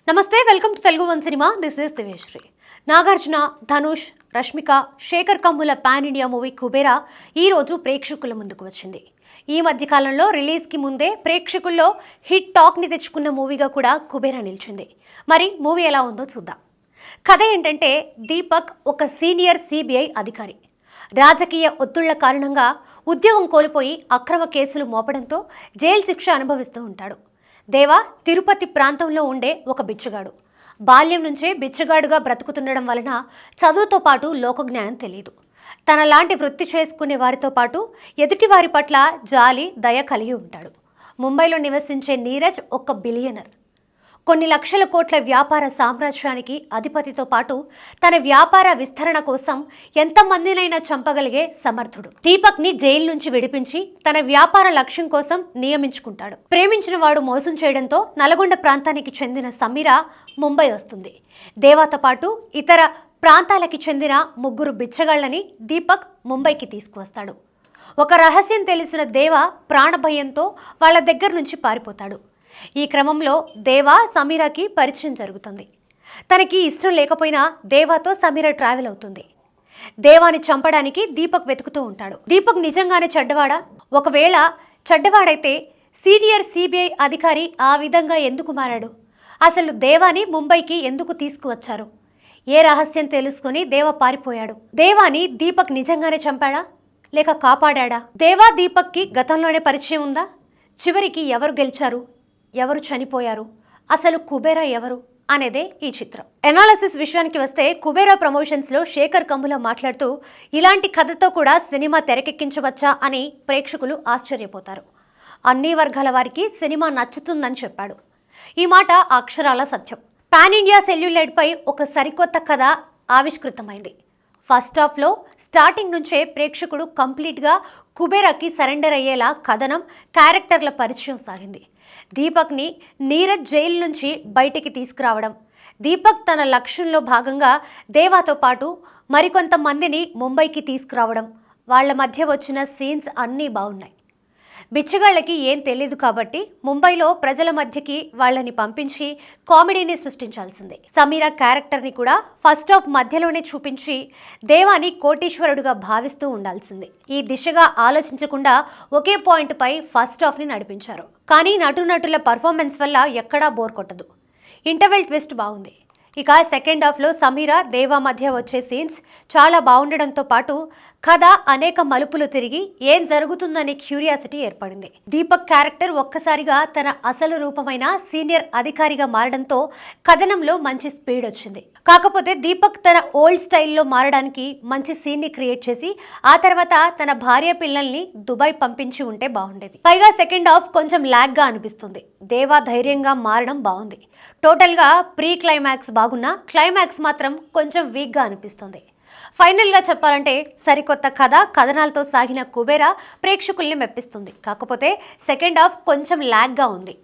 నమస్తే, welcome to Telugu one cinema. This is Diveshri. Nagarjuna, Dhanush, Rashmika, Sekhar Kammula pan India movie Kubera ఈరోజు ప్రేక్షకుల ముందుకు వచ్చింది. ఈ మధ్యకాలంలో రిలీజ్కి ముందే ప్రేక్షకుల్లో హిట్ టాక్ని తెచ్చుకున్న మూవీగా కూడా కుబేరా నిలిచింది. మరి మూవీ ఎలా ఉందో చూద్దాం. కథ ఏంటంటే, దీపక్ ఒక సీనియర్ సిబిఐ అధికారి. రాజకీయ ఒత్తిళ్ల కారణంగా ఉద్యోగం కోల్పోయి అక్రమ కేసులు మోపడంతో జైలు శిక్ష అనుభవిస్తూ ఉంటాడు. దేవా తిరుపతి ప్రాంతంలో ఉండే ఒక బిచ్చగాడు. బాల్యం నుంచే బిచ్చగాడుగా బ్రతుకుతుండడం వలన చదువుతో పాటు లోకజ్ఞానం తెలియదు. తన లాంటి వృత్తి చేసుకునే వారితో పాటు ఎదుటి వారి పట్ల జాలి, దయ కలిగి ఉంటాడు. ముంబైలో నివసించే నీరజ్ ఒక బిలియనర్. కొన్ని లక్షల కోట్ల వ్యాపార సామ్రాజ్యానికి అధిపతితో పాటు తన వ్యాపార విస్తరణ కోసం ఎంతమందినైనా చంపగలిగే సమర్థుడు. దీపక్ని జైలు నుంచి విడిపించి తన వ్యాపార లక్ష్యం కోసం నియమించుకుంటాడు. ప్రేమించిన వాడు మోసం చేయడంతో నల్గొండ ప్రాంతానికి చెందిన సమీర ముంబై వస్తుంది. దేవాతో పాటు ఇతర ప్రాంతాలకి చెందిన 3 బిచ్చగాళ్లని దీపక్ ముంబైకి తీసుకువస్తాడు. ఒక రహస్యం తెలిసిన దేవ ప్రాణభయంతో వాళ్ళ దగ్గర నుంచి పారిపోతాడు. ఈ క్రమంలో దేవా సమీరాకి పరిచయం జరుగుతుంది. తనకి ఇష్టం లేకపోయినా దేవాతో సమీర ట్రావెల్ అవుతుంది. దేవాని చంపడానికి దీపక్ వెతుకుతూ ఉంటాడు. దీపక్ నిజంగానే చెడ్డవాడా? ఒకవేళ చెడ్డవాడైతే సీనియర్ సిబిఐ అధికారి ఆ విధంగా ఎందుకు మారాడు? అసలు దేవాని ముంబైకి ఎందుకు తీసుకువచ్చారు? ఏ రహస్యం తెలుసుకుని దేవ పారిపోయాడు? దేవాని దీపక్ నిజంగానే చంపాడా లేక కాపాడా? దేవా దీపక్కి గతంలోనే పరిచయం ఉందా? చివరికి ఎవరు గెలిచారు, ఎవరు చనిపోయారు, అసలు కుబేరా ఎవరు అనేదే ఈ చిత్రం. ఎనాలిసిస్ విషయానికి వస్తే, కుబేరా ప్రమోషన్స్లో శేఖర్ కమ్ముల మాట్లాడుతూ ఇలాంటి కథతో కూడా సినిమా తెరకెక్కించవచ్చా అని ప్రేక్షకులు ఆశ్చర్యపోతారు. అన్ని వర్గాల వారికి సినిమా నచ్చుతుందని చెప్పాడు. ఈ మాట అక్షరాల సత్యం. పాన్ ఇండియా సెల్యులాయిడ్పై ఒక సరికొత్త కథ ఆవిష్కృతమైంది. ఫస్ట్ హాఫ్లో స్టార్టింగ్ నుంచే ప్రేక్షకుడు కంప్లీట్గా కుబేరాకి సరెండర్ అయ్యేలా కథనం, క్యారెక్టర్ల పరిచయం సాగింది. దీపక్ని నీరజ్ జైలు నుంచి బయటికి తీసుకురావడం, దీపక్ తన లక్ష్యంలో భాగంగా దేవాతో పాటు మరికొంతమందిని ముంబైకి తీసుకురావడం, వాళ్ళ మధ్య వచ్చిన సీన్స్ అన్నీ బాగున్నాయి. బిచ్చగాళ్ళకి ఏం తెలియదు కాబట్టి ముంబైలో ప్రజల మధ్యకి వాళ్ళని పంపించి కామెడీని సృష్టించాల్సిందే. సమీరా క్యారెక్టర్ని కూడా ఫస్ట్ హాఫ్ మధ్యలోనే చూపించి దేవాని కోటీశ్వరుడుగా భావిస్తూ ఉండాల్సిందే. ఈ దిశగా ఆలోచించకుండా ఒకే పాయింట్ పై ఫస్ట్ హాఫ్ని నడిపించారు. కానీ నటుల పర్ఫార్మెన్స్ వల్ల ఎక్కడా బోర్ కొట్టదు. ఇంటర్వెల్ ట్విస్ట్ బాగుంది. ఇక సెకండ్ హాఫ్లో సమీర, దేవా మధ్య వచ్చే సీన్స్ చాలా బాగుండడంతో పాటు కథ అనేక మలుపులు తిరిగి ఏం జరుగుతుందనే క్యూరియాసిటీ ఏర్పడింది. దీపక్ క్యారెక్టర్ ఒక్కసారిగా తన అసలు రూపమైన సీనియర్ అధికారిగా మారడంతో కథనంలో మంచి స్పీడ్ వచ్చింది. కాకపోతే దీపక్ తన ఓల్డ్ స్టైల్లో మారడానికి మంచి సీన్ని క్రియేట్ చేసి ఆ తర్వాత తన భార్య పిల్లల్ని దుబాయ్ పంపించి ఉంటే బాగుండేది. పైగా సెకండ్ హాఫ్ కొంచెం ల్యాగ్గా అనిపిస్తుంది. దేవా ధైర్యంగా మారడం బాగుంది. టోటల్గా ప్రీ క్లైమాక్స్ బాగున్నా క్లైమాక్స్ మాత్రం కొంచెం వీక్గా అనిపిస్తుంది. ఫైనల్గా చెప్పాలంటే, సరికొత్త కథ, కథనాలతో సాగిన కుబేరా ప్రేక్షకుల్ని మెప్పిస్తుంది. కాకపోతే సెకండ్ హాఫ్ కొంచెం ల్యాగ్గా ఉంది.